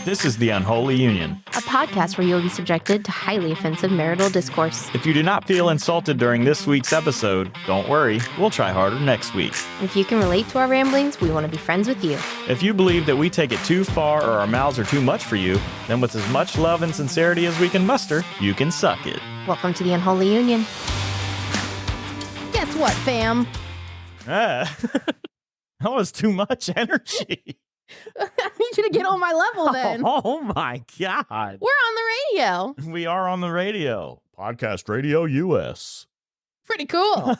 This is the Unholy Union, a podcast where you'll be subjected to highly offensive marital discourse. If you do not feel insulted during this week's episode, don't worry, we'll try harder next week. If you can relate to our ramblings, we want to be friends with you. If you believe that we take it too far or our mouths are too much for you, then with as much love and sincerity as we can muster, you can suck it. Welcome to the Unholy Union. Guess what, fam? That was too much energy. I need you to get on my level then. Oh my God. We're on the radio. We are on the radio. Podcast Radio US. Pretty cool.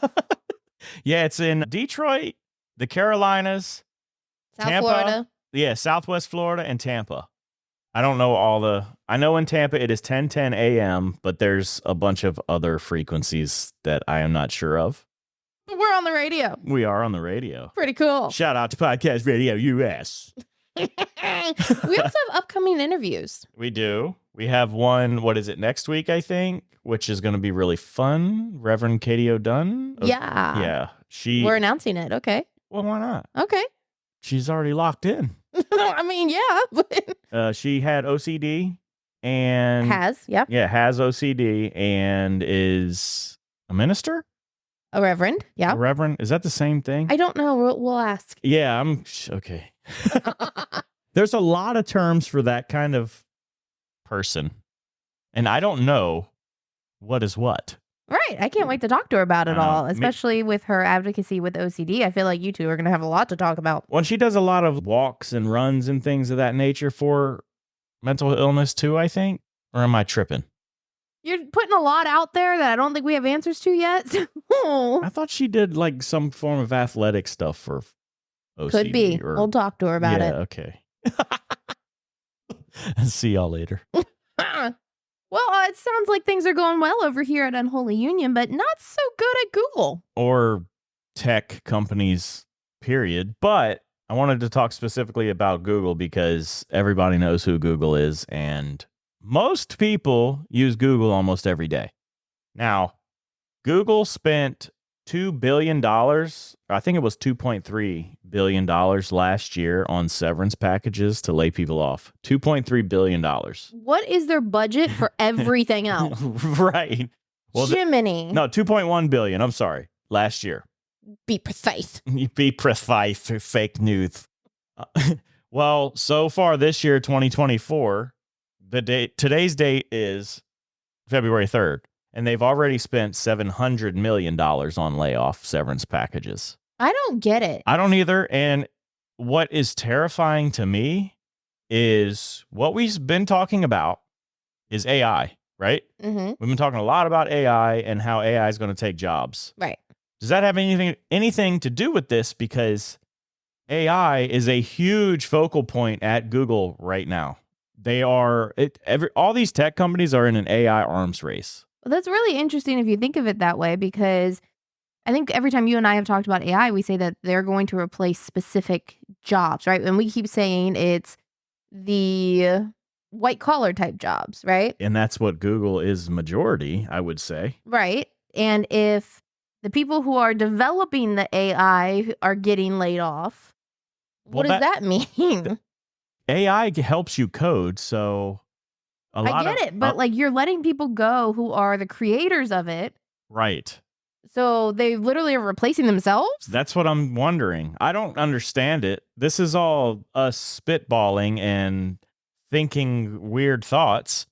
Yeah, it's in Detroit, the Carolinas, South Tampa, Florida. Yeah, Southwest Florida and Tampa. I don't know I know in Tampa it is 10:10 a.m., but there's a bunch of other frequencies that I am not sure of. We're on the radio. We are on the radio. Pretty cool. Shout out to Podcast Radio US. We also have upcoming interviews. We do. We have one, what is it, next week, I think, which is going to be really fun. Reverend Katie O'Dunn. Yeah. Yeah. We're announcing it. Okay. Well, why not? Okay. She's already locked in. I mean, yeah. She had OCD and Has OCD and is a minister? A reverend. Yeah. A reverend? Is that the same thing? I don't know. We'll ask. Yeah, okay. There's a lot of terms for that kind of person. And I don't know what is what. Right. I can't wait to talk to her about it all, especially with her advocacy with OCD. I feel like you two are going to have a lot to talk about. Well, she does a lot of walks and runs and things of that nature for mental illness too, I think. Or am I tripping? You're putting a lot out there that I don't think we have answers to yet. I thought she did like some form of athletic stuff for OCD. Could be. We'll talk to her about it. Okay. See y'all later. Well, it sounds like things are going well over here at Unholy Union, but not so good at Google. Or tech companies, period. But I wanted to talk specifically about Google because everybody knows who Google is, and most people use Google almost every day. Now, Google spent $2 billion, I think it was $2.3 billion last year on severance packages to lay people off. $2.3 billion. What is their budget for everything else? Right. Well, Jiminy. No, $2.1 billion. I'm sorry. Last year. Be precise. Be precise. Fake news. Well, so far this year, 2024, today's date is February 3rd. And they've already spent $700 million on layoff severance packages. I don't get it. I don't either. And what is terrifying to me is what we've been talking about is AI, right? Mm-hmm. We've been talking a lot about AI and how AI is going to take jobs. Right. Does that have anything to do with this? Because AI is a huge focal point at Google right now. All these tech companies are in an AI arms race. Well, that's really interesting if you think of it that way, because I think every time you and I have talked about AI, we say that they're going to replace specific jobs, right? And we keep saying it's the white collar type jobs, right? And that's what Google is majority, I would say. Right. And if the people who are developing the AI are getting laid off, what does that mean? AI helps you code, so I get it, but like you're letting people go who are the creators of it. Right. So they literally are replacing themselves? That's what I'm wondering. I don't understand it. This is all us spitballing and thinking weird thoughts.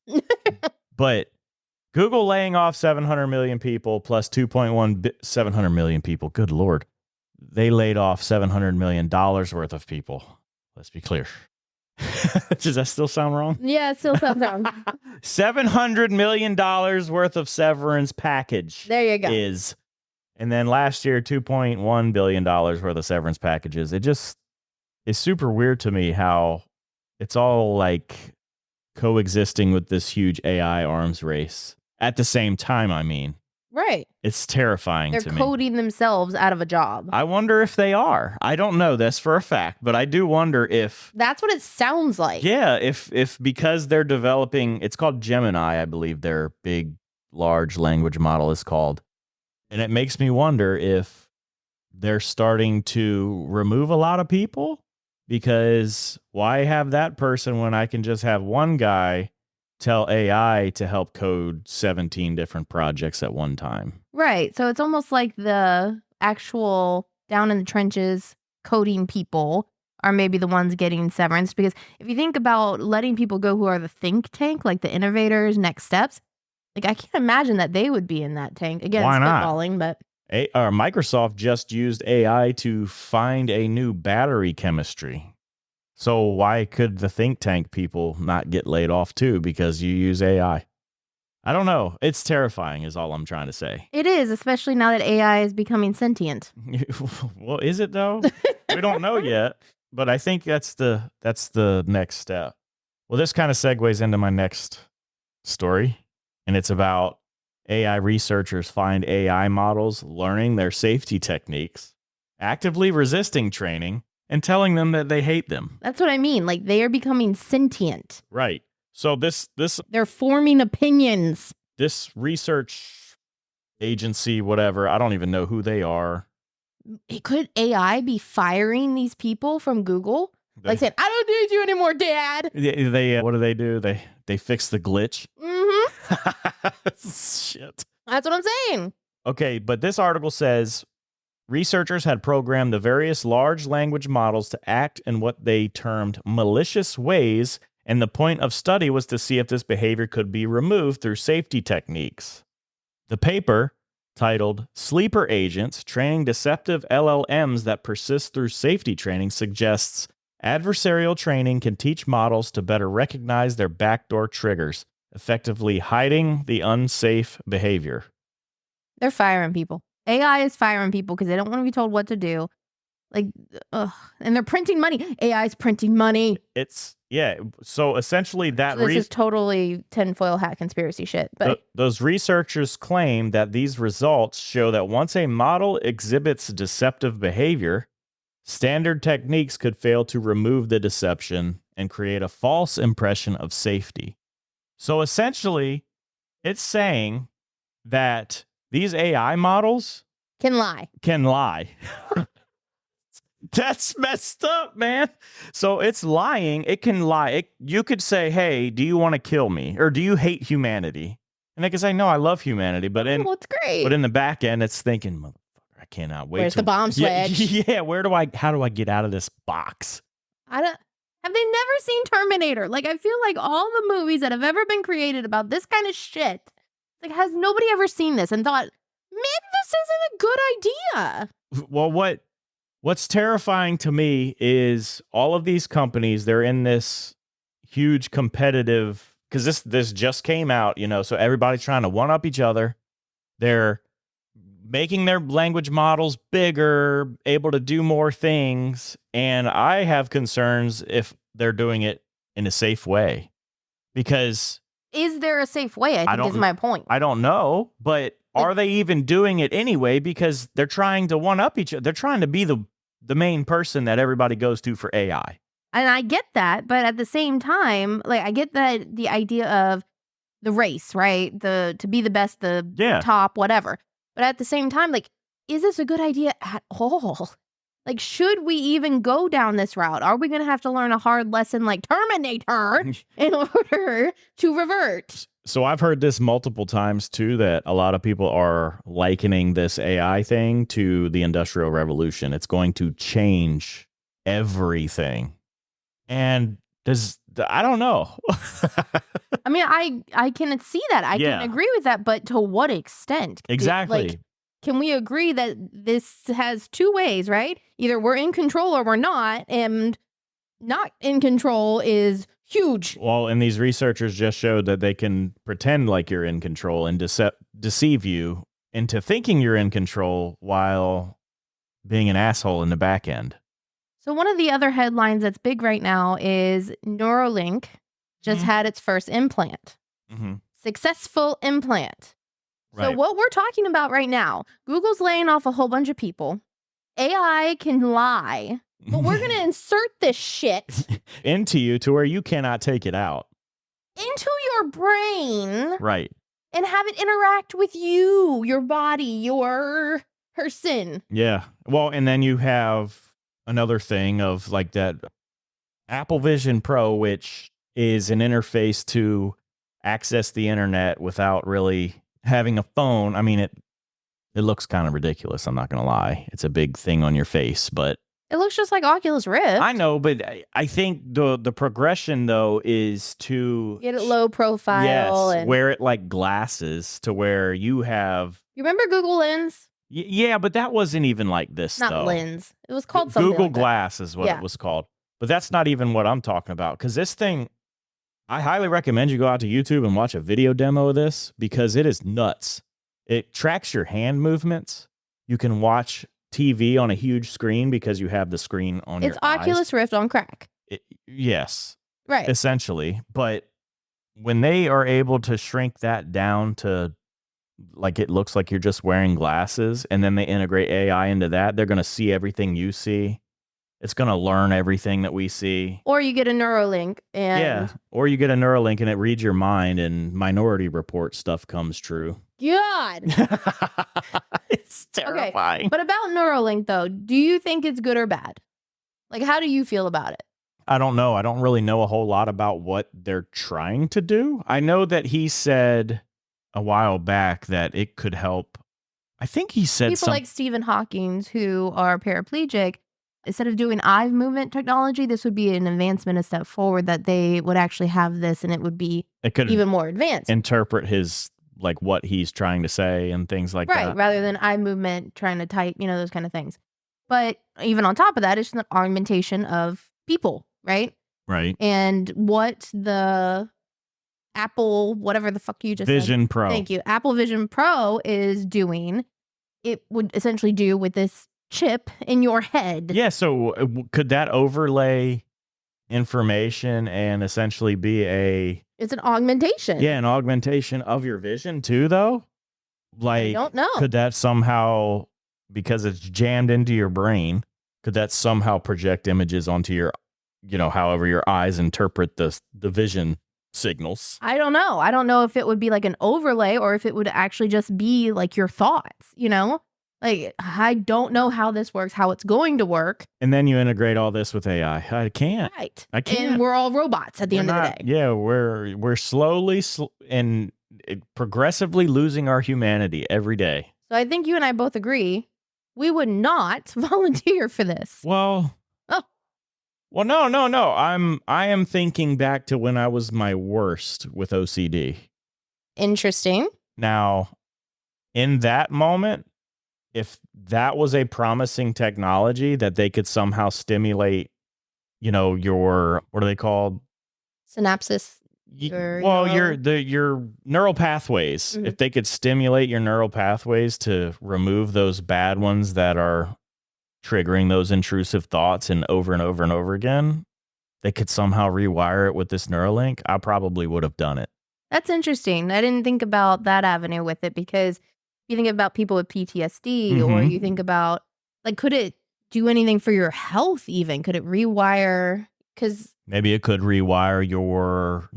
But Google laying off 700 million people plus 700 million people. Good Lord. They laid off $700 million worth of people. Let's be clear. Does that still sound wrong? Yeah, it still sounds wrong. $700 million worth of severance package. There you go. And then last year, $2.1 billion worth of severance packages. It just is super weird to me how it's all like coexisting with this huge AI arms race at the same time, I mean. Right. It's terrifying to me. They're coding themselves out of a job. I wonder if they are. I don't know this for a fact, but I do wonder if... That's what it sounds like. Yeah, if because they're developing... It's called Gemini, I believe their big, large language model is called. And it makes me wonder if they're starting to remove a lot of people because why have that person when I can just have one guy tell AI to help code 17 different projects at one time? Right. So it's almost like the actual down in the trenches coding people are maybe the ones getting severance. Because if you think about letting people go who are the think tank, like the innovators, next steps, like I can't imagine that they would be in that tank. Again, Why not? spitballing, but Microsoft just used AI to find a new battery chemistry. So why could the think tank people not get laid off too because you use AI? I don't know. It's terrifying is all I'm trying to say. it is, especially now that AI is becoming sentient. Well, is it though? We don't know yet, but I think that's the next step. Well, this kind of segues into my next story, and it's about AI researchers find AI models learning their safety techniques, actively resisting training, and telling them that they hate them. That's what I mean. Like they are becoming sentient. Right. So They're forming opinions. this research agency, whatever, I don't even know who they are. Could AI be firing these people from Google? Like saying, I don't need you anymore, Dad. They what do? They fix the glitch. Mm-hmm. Shit. That's what I'm saying. Okay, but this article says researchers had programmed the various large language models to act in what they termed malicious ways, and the point of study was to see if this behavior could be removed through safety techniques. The paper, titled Sleeper Agents, Training Deceptive LLMs That Persist Through Safety Training, suggests adversarial training can teach models to better recognize their backdoor triggers, effectively hiding the unsafe behavior. They're firing people. AI is firing people because they don't want to be told what to do. Like, and they're printing money. AI is printing money. So essentially that So this is totally tinfoil hat conspiracy shit. But those researchers claim that these results show that once a model exhibits deceptive behavior, standard techniques could fail to remove the deception and create a false impression of safety. So essentially, it's saying that these AI models can lie. That's messed up, man. So it's lying. It can lie. You could say, hey, do you want to kill me? Or do you hate humanity? And they can say, no, I love humanity. But it's great. But in the back end, it's thinking, motherfucker, I cannot wait. Where's the bomb switch? Yeah, how do I get out of this box? Have they never seen Terminator? Like, I feel like all the movies that have ever been created about this kind of shit, like, has nobody ever seen this and thought, maybe this isn't a good idea? Well, what's terrifying to me is all of these companies, they're in this huge competitive, because this just came out, so everybody's trying to one-up each other. They're making their language models bigger, able to do more things, and I have concerns if they're doing it in a safe way. Because is there a safe way? I think is my point. I don't know, but are they even doing it anyway? Because they're trying to one-up each other. They're trying to be the main person that everybody goes to for AI. And I get that, but at the same time, like I get that the idea of the race, right? To be the best, top, whatever. But at the same time, like, is this a good idea at all? Like, should we even go down this route? Are we going to have to learn a hard lesson like Terminator in order to revert? So I've heard this multiple times too, that a lot of people are likening this AI thing to the Industrial Revolution. It's going to change everything. And I don't know. I mean, I can see that. I can agree with that, but to what extent? Exactly. Like, can we agree that this has two ways, right? Either we're in control or we're not, and not in control is huge. Well, and these researchers just showed that they can pretend like you're in control and deceive you into thinking you're in control while being an asshole in the back end. So one of the other headlines that's big right now is Neuralink just had its first implant. Successful implant. Right. So what we're talking about right now, Google's laying off a whole bunch of people. AI can lie, but we're going to insert this shit into you to where you cannot take it out. Into your brain. Right. And have it interact with you, your body, your person. Yeah. Well, and then you have another thing of like that Apple Vision Pro, which is an interface to access the internet without really having a phone. I mean, it looks kind of ridiculous. I'm not going to lie. It's a big thing on your face, but It looks just like Oculus Rift. I know, but I think the progression though is to Get it low profile. yes, and wear it like glasses to where you have. You remember Google Lens? Yeah, but that wasn't even like this Not though. Lens. It was called something Google like that. Glass is what it was called. But that's not even what I'm talking about. Because this thing, I highly recommend you go out to YouTube and watch a video demo of this because it is nuts. It tracks your hand movements. You can watch TV on a huge screen because you have the screen on your eyes. It's Oculus Rift on crack. Yes. Right. Essentially. But when they are able to shrink that down to like it looks like you're just wearing glasses and then they integrate AI into that, they're going to see everything you see. It's going to learn everything that we see. Or you get a Neuralink and yeah, or you get a Neuralink and it reads your mind and Minority Report stuff comes true. God. It's terrifying. Okay. But about Neuralink though, do you think it's good or bad? Like, how do you feel about it? I don't know. I don't really know a whole lot about what they're trying to do. I know that he said a while back that it could help. I think he said people like Stephen Hawking who are paraplegic, instead of doing eye movement technology, this would be an advancement, a step forward, that they would actually have this and it would be even more advanced. Interpret his, like what he's trying to say and things like that. Right, rather than eye movement, trying to type, those kind of things. But even on top of that, it's an augmentation of people, right? Right. And what the Apple, whatever the fuck you just Vision said. Pro. Thank you. Apple Vision Pro is doing, it would essentially do with this chip in your head. Yeah, so could that overlay information and essentially be it's an augmentation. Yeah, an augmentation of your vision too, though? Like, I don't know. Could that somehow, because it's jammed into your brain, could that somehow project images onto your, however your eyes interpret the vision signals? I don't know. I don't know if it would be like an overlay or if it would actually just be like your thoughts, Like, I don't know how this works, how it's going to work. And then you integrate all this with AI. I can't. Right. I can't. And we're all robots at the end of the day. Yeah, we're slowly and progressively losing our humanity every day. So I think you and I both agree we would not volunteer for this. Well, no. I am thinking back to when I was my worst with OCD. Interesting. Now, in that moment, if that was a promising technology that they could somehow stimulate, your, what are they called? Synapses. Your neural pathways. Mm-hmm. If they could stimulate your neural pathways to remove those bad ones that are triggering those intrusive thoughts and over and over again, they could somehow rewire it with this Neuralink, I probably would have done it. That's interesting. I didn't think about that avenue with it because you think about people with PTSD or you think about, like, could it do anything for your health even? Could it rewire? Because maybe it could rewire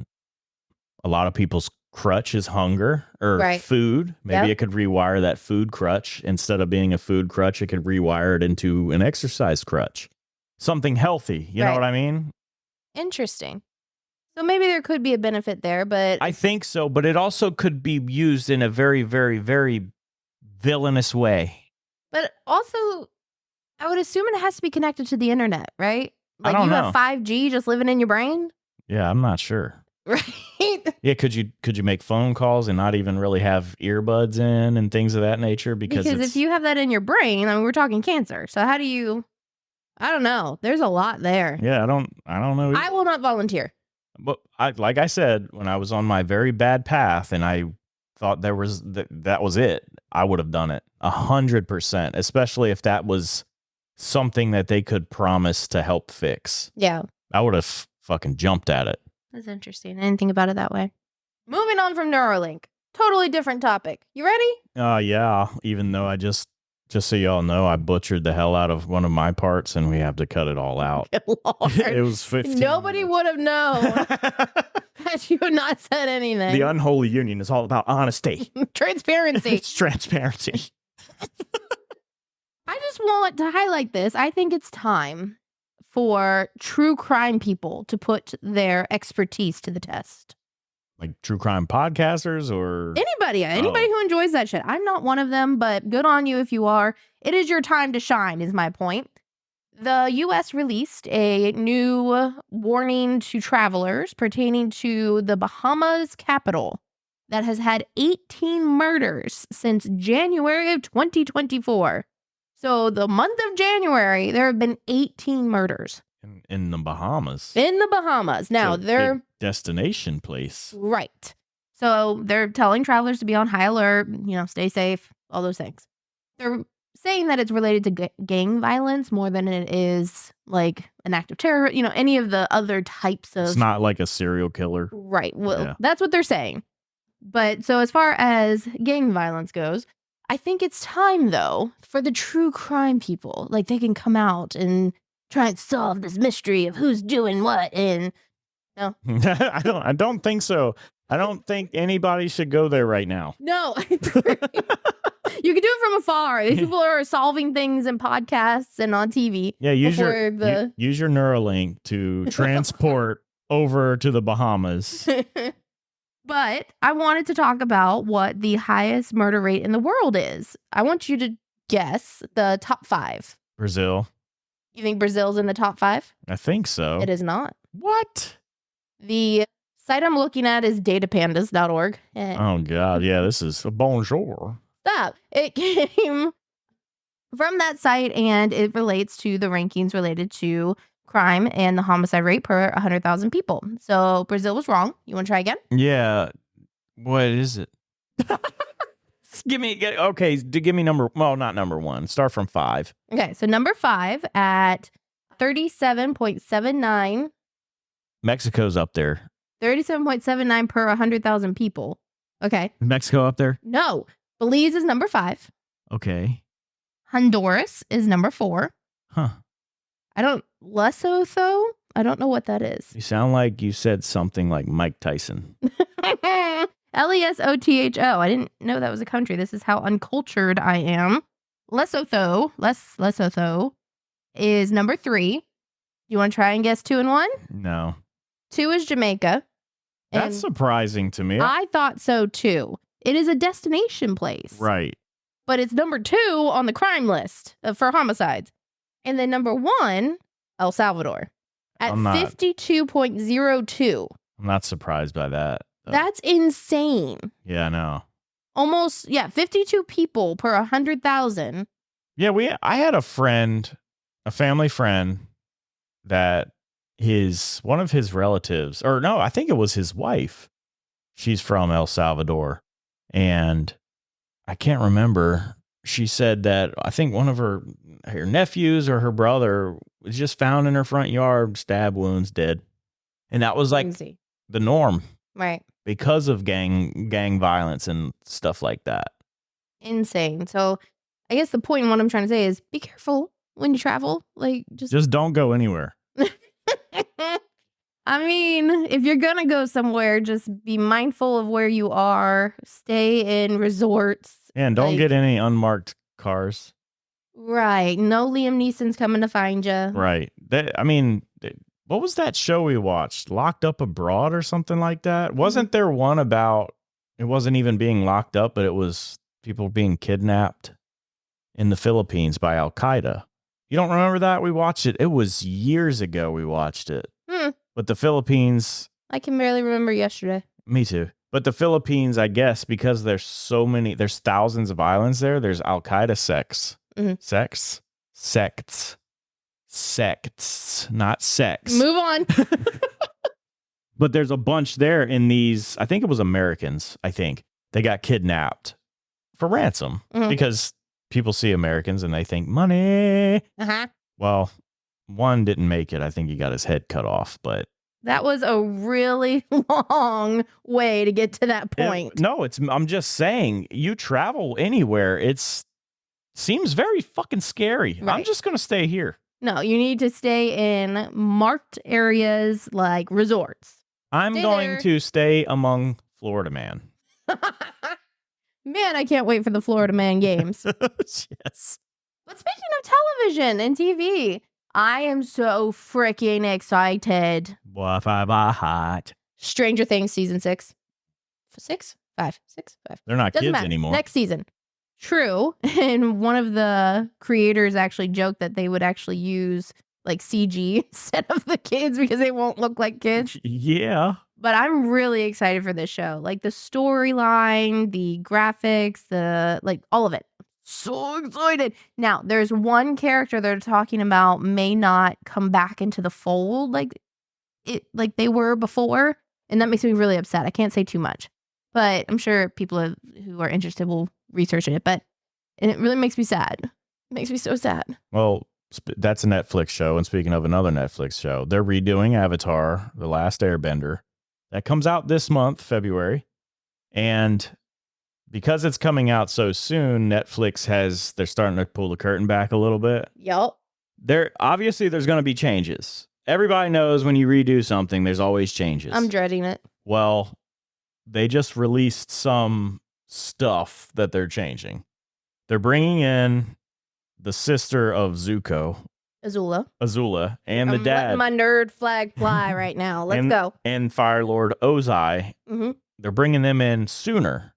a lot of people's crutch is hunger or food. Maybe it could rewire that food crutch. Instead of being a food crutch, it could rewire it into an exercise crutch. Something healthy. You know what I mean? Interesting. So maybe there could be a benefit there, but I think so. But it also could be used in a very, very, very villainous way. But also, I would assume it has to be connected to the internet, right? Like I don't know. Have 5G just living in your brain? Yeah, I'm not sure. Right. Yeah, could you make phone calls and not even really have earbuds in and things of that nature? Because if you have that in your brain, I mean, we're talking cancer. So how do you? I don't know. There's a lot there. Yeah, I don't know. I will not volunteer. But like I said, when I was on my very bad path and I thought that was it, I would have done it 100%, especially if that was something that they could promise to help fix. Yeah. I would have fucking jumped at it. That's interesting. I didn't think about it that way. Moving on from Neuralink. Totally different topic. You ready? Yeah. Even though I just so y'all know, I butchered the hell out of one of my parts and we have to cut it all out. It was 15 Nobody would have known had you not said anything. The Unholy Union is all about honesty. Transparency. It's transparency. I just want to highlight this. I think it's time for true crime people to put their expertise to the test. Like true crime podcasters or Anybody who enjoys that shit. I'm not one of them, but good on you if you are. It is your time to shine, is my point. The U.S. released a new warning to travelers pertaining to the Bahamas capital that has had 18 murders since January of 2024. So the month of January, there have been 18 murders. in the Bahamas. In the Bahamas. Now, It's a they're... big destination place. Right. So they're telling travelers to be on high alert, stay safe, all those things. They're saying that it's related to gang violence more than it is like an act of terror, any of the other types of... It's not like a serial killer. Right. Well, Yeah. That's what they're saying. But so as far as gang violence goes, I think it's time, though, for the true crime people. Like, they can come out and try and solve this mystery of who's doing what. And no, I don't think so. I don't think anybody should go there right now. no. You can do it from afar. These people are solving things in podcasts and on TV. Yeah, use your before use your Neuralink to transport over to the Bahamas. But I wanted to talk about what the highest murder rate in the world is. I want you to guess the top 5. Brazil. You think Brazil's in the top 5? I think so. It is not. What? The site I'm looking at is datapandas.org. Oh, God. Yeah, this is a bonjour. Stop. It came from that site, and it relates to the rankings related to crime and the homicide rate per 100,000 people. So Brazil was wrong. You want to try again? Yeah. What is it? Give me number, well, not number 1. Start from 5. Okay, so number 5 at 37.79. Mexico's up there. 37.79 per 100,000 people. Okay. Is Mexico up there? No. Belize is number 5. Okay. Honduras is number 4. Huh. Lesotho? I don't know what that is. You sound like you said something like Mike Tyson. Lesotho. I didn't know that was a country. This is how uncultured I am. Lesotho is number 3. You want to try and guess 2 and 1? No. 2 is Jamaica. That's surprising to me. I thought so too. It is a destination place. Right. But it's number 2 on the crime list for homicides. And then number 1, El Salvador at 52.02. I'm not surprised by that. That's insane. Yeah, I know. Almost, 52 people per 100,000. Yeah, I had a family friend that one of his relatives, or no, I think it was his wife. She's from El Salvador. And I can't remember. She said that I think one of her nephews or her brother was just found in her front yard, stab wounds, dead. And that was like Crazy. the norm. Right. Because of gang violence and stuff like that. Insane. So I guess the point in what I'm trying to say is be careful when you travel. Like, just don't go anywhere. I mean, if you're going to go somewhere, just be mindful of where you are. Stay in resorts. And don't get any unmarked cars. Right. No Liam Neeson's coming to find you. Right. What was that show we watched? Locked Up Abroad or something like that? Wasn't there one about, it wasn't even being locked up, but it was people being kidnapped in the Philippines by Al Qaeda? You don't remember that? We watched it. It was years ago we watched it. But the Philippines... I can barely remember yesterday. Me too. But the Philippines, I guess, because there's thousands of islands there, there's Al Qaeda sects. Mm-hmm. Sects, not sex. Move on. But there's a bunch there in these, I think it was Americans, They got kidnapped for ransom because people see Americans and they think money. Uh-huh. Well, one didn't make it. I think he got his head cut off, but that was a really long way to get to that point. I'm just saying, you travel anywhere, seems very fucking scary. Right. I'm just going to stay here. No, you need to stay in marked areas like resorts. I'm going to stay among Florida Man. Man, I can't wait for the Florida Man games. Yes. But speaking of television and TV, I am so freaking excited. Wi-Fi hot. Stranger Things season 6. 6? 5. 6? 5. They're not Doesn't kids matter. anymore. Next season. True. And one of the creators actually joked that they would actually use like CG instead of the kids because they won't look like kids. Yeah. But I'm really excited for this show. Like the storyline, the graphics, all of it. So excited. Now, there's one character they're talking about may not come back into the fold like they were before, and that makes me really upset. I can't say too much, but I'm sure people who are interested will research it. And it really makes me sad. It makes me so sad. Well, that's a Netflix show. And speaking of another Netflix show, they're redoing Avatar: The Last Airbender. That comes out this month, February, and because it's coming out so soon, Netflix they're starting to pull the curtain back a little bit. Yup. Obviously there's going to be changes. Everybody knows when you redo something, there's always changes. I'm dreading it. Well, they just released some stuff that they're changing. They're bringing in the sister of Zuko, Azula, and the dad. I'm letting my nerd flag fly right now. Let's go. And Fire Lord Ozai. Mm-hmm. They're bringing them in sooner.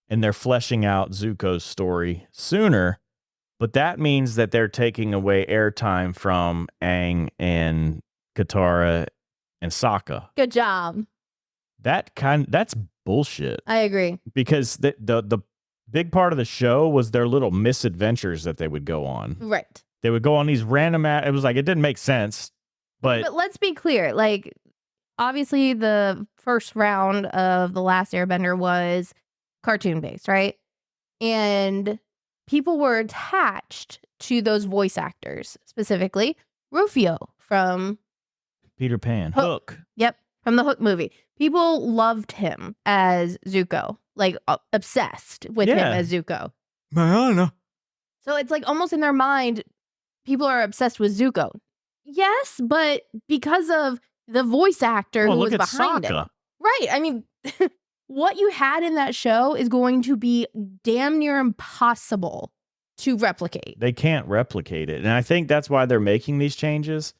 And they're fleshing out Zuko's story sooner, but that means that they're taking away airtime from Aang and Katara and Sokka. Good job. That's bullshit. I agree. Because the big part of the show was their little misadventures that they would go on. Right. They would go on these random. It was like it didn't make sense, but let's be clear. Like, obviously, the first round of The Last Airbender was cartoon based, right? And people were attached to those voice actors, specifically Rufio from Peter Pan, Hook. Yep, from the Hook movie. People loved him as Zuko, like obsessed with him as Zuko. Mariana. So it's like almost in their mind, people are obsessed with Zuko. Yes, but because of the voice actor who was behind it. Right. I mean, what you had in that show is going to be damn near impossible to replicate. They can't replicate it. And I think that's why they're making these changes.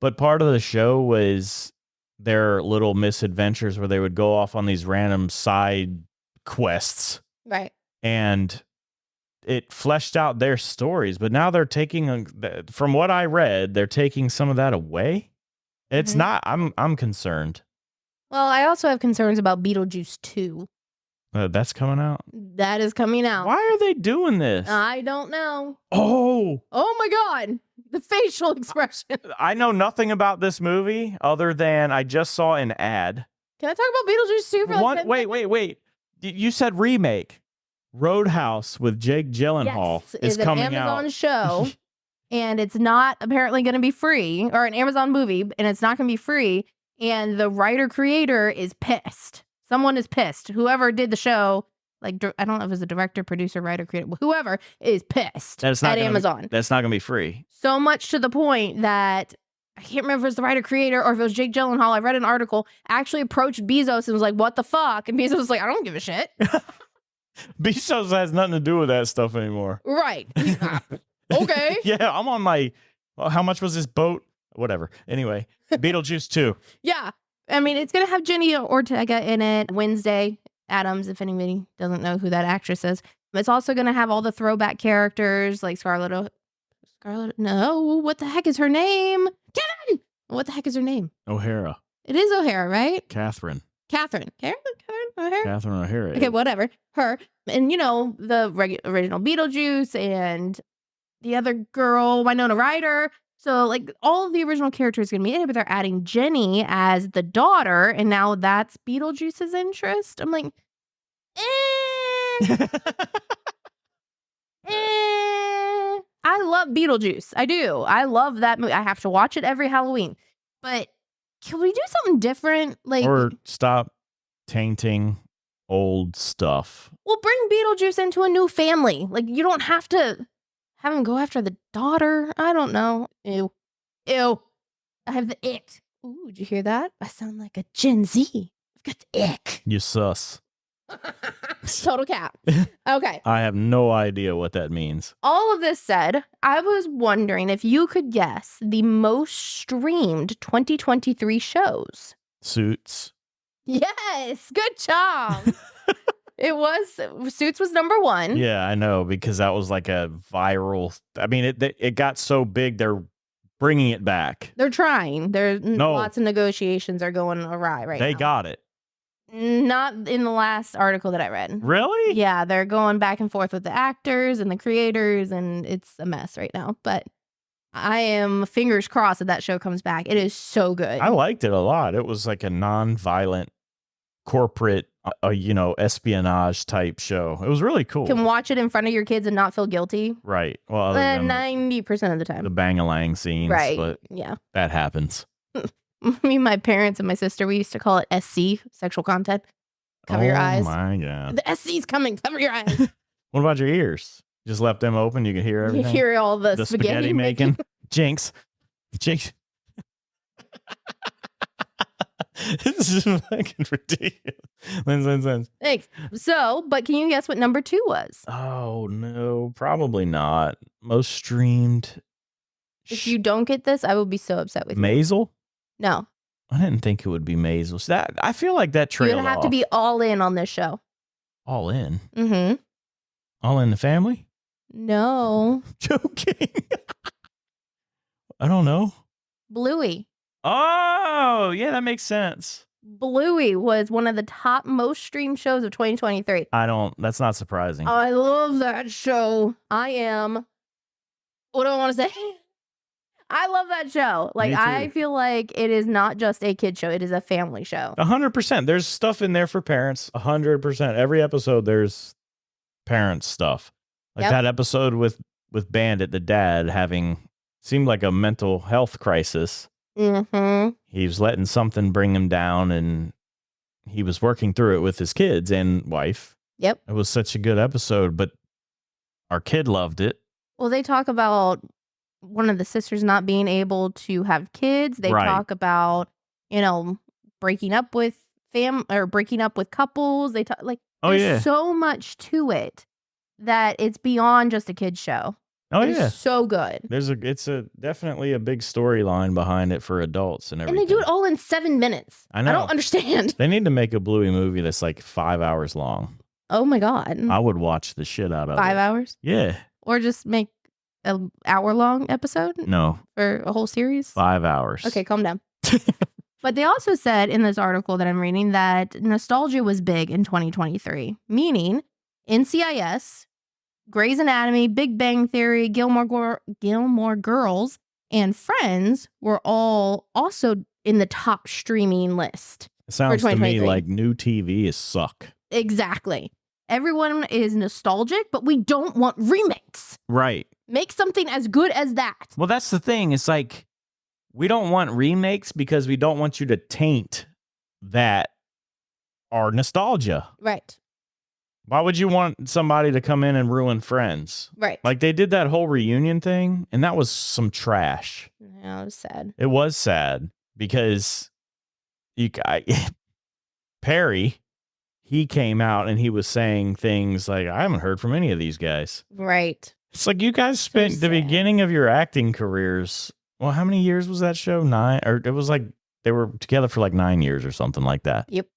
But part of the show was their little misadventures where they would go off on these random side quests. Right. And it fleshed out their stories. But now they're taking, from what I read, they're taking some of that away. It's not, I'm concerned. Well, I also have concerns about Beetlejuice 2. That's coming out? That is coming out. Why are they doing this? I don't know. Oh my God. The facial expression. I know nothing about this movie other than I just saw an ad. Can I talk about Beetlejuice 2 for like 10 seconds? Wait. You said remake. Roadhouse with Jake Gyllenhaal is coming out. It's an Amazon show, and it's not apparently going to be free, or an Amazon movie, and it's not going to be free. And the writer-creator is pissed. Someone is pissed. Whoever did the show, like, I don't know if it was a director, producer, writer, creator, whoever is pissed at Amazon. That's not going to be free. So much to the point that, I can't remember if it was the writer-creator or if it was Jake Gyllenhaal. I read an article, actually approached Bezos and was like, what the fuck? And Bezos was like, I don't give a shit. Bezos has nothing to do with that stuff anymore. Right. Okay. Yeah, I'm on my, how much was this boat? Whatever. Anyway, Beetlejuice 2. Yeah. I mean, it's going to have Jenny Ortega in it. Wednesday Addams, if anybody doesn't know who that actress is. It's also going to have all the throwback characters like no, what the heck is her name? Kevin! What the heck is her name? O'Hara. It is O'Hara, right? Catherine O'Hara? Catherine O'Hara. Okay, whatever. Her. And, the original Beetlejuice and the other girl, Winona Ryder. So, like, all of the original characters are going to be in it, but they're adding Jenny as the daughter, and now that's Beetlejuice's interest. I'm like, I love Beetlejuice. I do. I love that movie. I have to watch it every Halloween. But can we do something different? Or stop tainting old stuff. Well, bring Beetlejuice into a new family. Like, you don't have to have him go after the daughter. I don't know. Ew. I have the ick. Ooh, did you hear that? I sound like a Gen Z. I've got the ick. You sus. Total cap. Okay. I have no idea what that means. All of this said, I was wondering if you could guess the most streamed 2023 shows. Suits. Yes, good job. Suits was number 1. Yeah, I know, because that was like a viral. I mean, it got so big, they're bringing it back. They're trying. Lots of negotiations are going awry right now. They got it. Not in the last article that I read. Really? Yeah, they're going back and forth with the actors and the creators, and it's a mess right now. But I am fingers crossed that show comes back. It is so good. I liked it a lot. It was like a non-violent corporate, espionage type show. It was really cool. You can watch it in front of your kids and not feel guilty. Right. Well, other than 90% of the time. the bang-a-lang scenes. Right. But yeah. that happens. Me, my parents, and my sister, we used to call it SC, sexual content. Cover your eyes. Oh my God. The SC's coming. Cover your eyes. What about your ears? Just left them open. You can hear everything. You hear all the spaghetti making. Jinx. This is fucking ridiculous. Lindz. Thanks. So, but can you guess what number 2 was? Oh, no. Probably not. Most streamed. If you don't get this, I will be so upset with you. Maisel? No. I didn't think it would be Maisel. So I feel like that trailed You would have to be all in on this show. All in? Mm-hmm. All in the family? No. Joking. I don't know. Bluey. Oh, yeah, that makes sense. Bluey was one of the top most streamed shows of 2023. That's not surprising. I love that show. What do I want to say? I love that show. Like, I feel like it is not just a kid show. It is a family show. 100%. There's stuff in there for parents. 100%. Every episode, there's parent stuff. Like that episode with Bandit, the dad, seemed like a mental health crisis. Mm-hmm. He was letting something bring him down, and he was working through it with his kids and wife. Yep. It was such a good episode, but our kid loved it. Well, they talk about one of the sisters not being able to have kids. They talk about, breaking up with couples. They talk there's so much to it that it's beyond just a kid's show. Oh, it's so good. It's definitely a big storyline behind it for adults and everything. And they do it all in 7 minutes. I know. I don't understand. They need to make a Bluey movie that's like 5 hours long. Oh my God. I would watch the shit out of it. 5 hours? Yeah. Or just make an hour-long episode? No. For a whole series? 5 hours. Okay, calm down. But they also said in this article that I'm reading that nostalgia was big in 2023, meaning NCIS, Grey's Anatomy, Big Bang Theory, Gilmore Girls, and Friends were all also in the top streaming list. It sounds to me like new TV is suck. Exactly. Everyone is nostalgic, but we don't want remakes. Right. Make something as good as that. Well, that's the thing. It's like, we don't want remakes because we don't want you to taint that our nostalgia. Right. Why would you want somebody to come in and ruin Friends? Right. Like they did that whole reunion thing, and that was some trash. Yeah, it was sad. It was sad because Perry, he came out and he was saying things like, I haven't heard from any of these guys. Right. It's like you guys spent the beginning of your acting careers. Well, how many years was that show? 9? Or it was like they were together for like 9 years or something like that. Yep.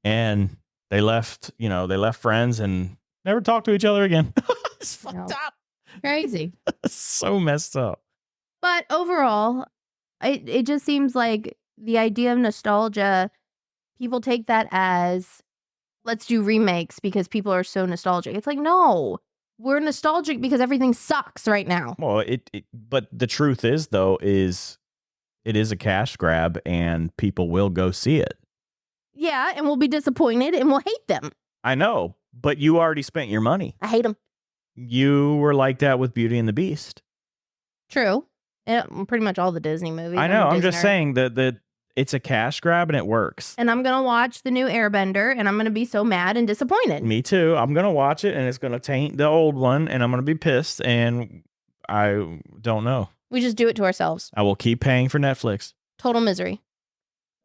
And they left Friends and never talked to each other again. It's fucked up. Crazy. So messed up. But overall, it just seems like the idea of nostalgia, people take that as, let's do remakes because people are so nostalgic. It's like, no, we're nostalgic because everything sucks right now. Well, but the truth is, though, it is a cash grab and people will go see it. Yeah, and we'll be disappointed and we'll hate them. I know, but you already spent your money. I hate them. You were like that with Beauty and the Beast. True. And pretty much all the Disney movies. I know. I'm just saying that it's a cash grab and it works. And I'm going to watch the new Airbender and I'm going to be so mad and disappointed. Me too. I'm going to watch it and it's going to taint the old one and I'm going to be pissed and I don't know. We just do it to ourselves. I will keep paying for Netflix. Total misery.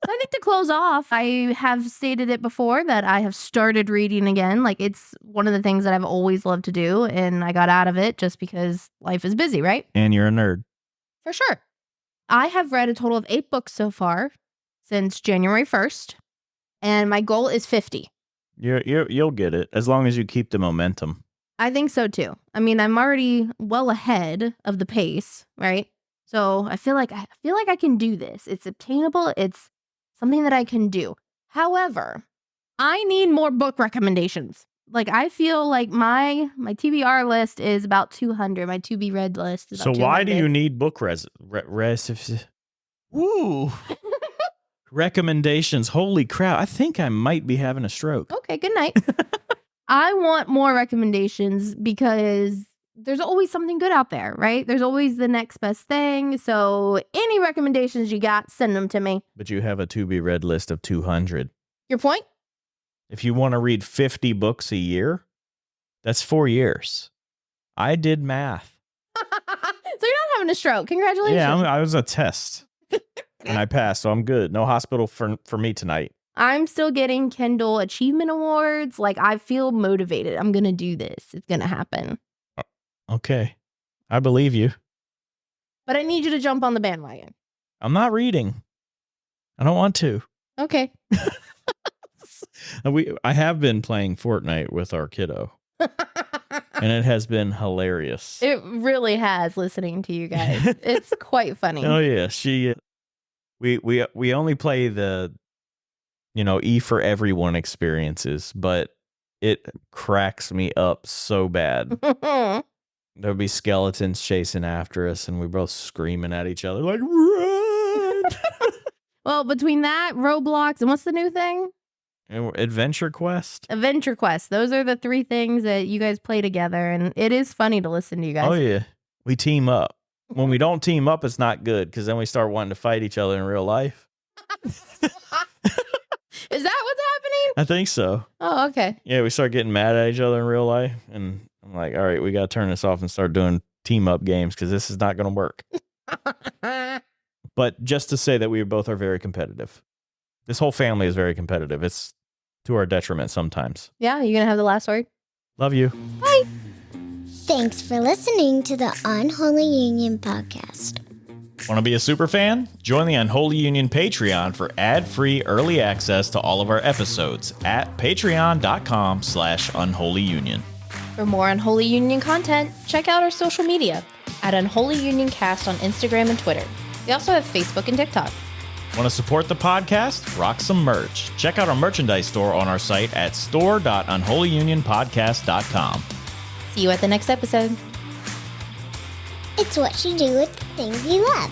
I like to close off. I have stated it before that I have started reading again. Like, it's one of the things that I've always loved to do, and I got out of it just because life is busy, right? And you're a nerd. For sure. I have read a total of 8 books so far since January 1st, and my goal is 50. You'll get it as long as you keep the momentum. I think so too. I mean, I'm already well ahead of the pace, right? So I feel like I can do this. It's obtainable. It's something that I can do. However, I need more book recommendations. Like, I feel like my TBR list is about 200. My to be read list is about 200. So why do you need book Woo! Recommendations? Holy crap! I think I might be having a stroke. Okay, good night. I want more recommendations because there's always something good out there, right? There's always the next best thing. So any recommendations you got, send them to me. But you have a to be read list of 200. Your point? If you want to read 50 books a year, that's 4 years. I did math. So you're not having a stroke. Congratulations. Yeah, I was a test. And I passed, so I'm good. No hospital for me tonight. I'm still getting Kindle Achievement Awards. Like, I feel motivated. I'm going to do this. It's going to happen. Okay. I believe you. But I need you to jump on the bandwagon. I'm not reading. I don't want to. Okay. I have been playing Fortnite with our kiddo. And it has been hilarious. It really has, listening to you guys. It's quite funny. Oh, yeah. We only play the, E for everyone experiences, but it cracks me up so bad. There'll be skeletons chasing after us, and we're both screaming at each other like, run! Well, between that, Roblox, and what's the new thing? Adventure Quest. Adventure Quest. Those are the 3 things that you guys play together, and it is funny to listen to you guys. Oh, yeah. We team up. When we don't team up, it's not good, because then we start wanting to fight each other in real life. Is that what's happening? I think so. Oh, okay. Yeah, we start getting mad at each other in real life, and I'm like, all right, we got to turn this off and start doing team up games, because this is not going to work. But just to say that we both are very competitive. This whole family is very competitive. It's to our detriment sometimes. Yeah, you going to have the last word? Love you. Bye. Thanks for listening to the Unholy Union podcast. Want to be a super fan? Join the Unholy Union Patreon for ad-free early access to all of our episodes at patreon.com/unholyunion. For more Unholy Union content, check out our social media at Unholy Union Cast on Instagram and Twitter. We also have Facebook and TikTok. Want to support the podcast? Rock some merch. Check out our merchandise store on our site at store.unholyunionpodcast.com. See you at the next episode. It's what you do with the things you love.